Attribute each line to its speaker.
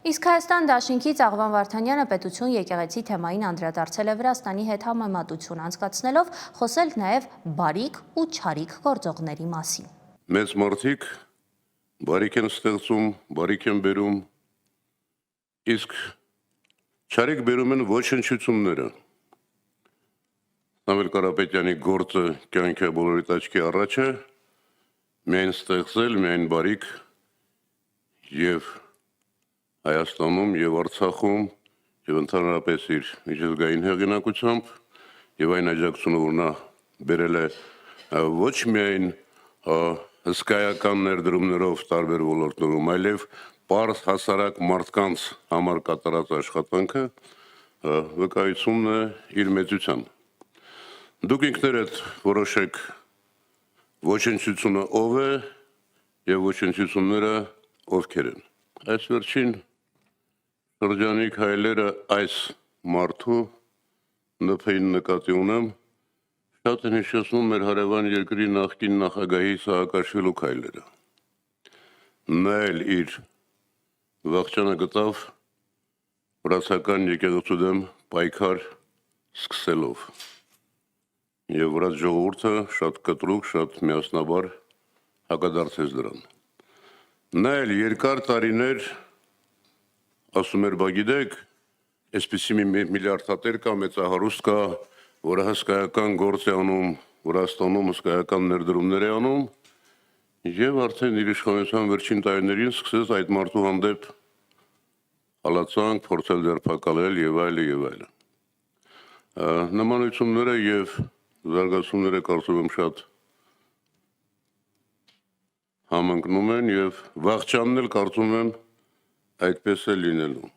Speaker 1: Իսկ Հայաստան դաշինքից Աղվան Վարդանյանը պետություն եկեղեցի թեմային անդրադարձել է Վրաստանի հետ համեմատություն անցկացնելով, խոսել նաև բարիք ու չարիք գործողների մասին։
Speaker 2: Մեծ մարդիկ բարիք են ստեղծում, բարիք են բերում, իսկ չարիք բերում են ոչնչությունները։ Նավել Կարապետյանի գործը կյանքի բոլորի աչքի առաջ է, միայն ստեղծել, միայն բարիք եւ Հայաստանում եւ Արցախում եւ ընդհանրապես իր միջազգային հեղինակությամբ եւ այն աջակցությունը, որ նա բերել է ոչ միայն հսկայական ներդրումներով տարբեր ոլորտներում, այլև պարզ հասարակ մարդկանց համար կատարած աշխատանքը վկայությունն է իր մեծության։ Դուք ինքներդ որոշեք ոչնչությունը ով է եւ ոչնչությունները ովքեր են։ Այս վերջին շրջանիկ հայլերը այս մարդու նփին նկատի ունեմ շատ են հիշեցնում մեր հարևան երկրի նախկին նախագահի Սաակաշվիլու հայլերը։ Նա էլ իր վախճանը գտավ վրացական եկեղեցու դեմ պայքար սկսելով։ Եվ վրաց ժողովուրդը շատ կտրուկ, շատ միասնաբար հակադարձեց դրան։ Նա էլ երկար տարիներ ասում էր, բա գիտեք, այսպիսի մի միլիարդատեր կա, մեծահարուստ կա, որը հսկայական գործ է անում, Վրաստանում հսկայական ներդրումներ է անում, եւ արդեն իր իշխանության վերջին տարիներին սկսեց այդ մարդու հանդեպ հալածանք, փորձել ձերբակալել եւ այլն եւ այլն։ Նմանությունները եւ զարգացումները կարծում եմ շատ համընկնում են եւ վախճանն էլ կարծում եմ այդպես է լինելու։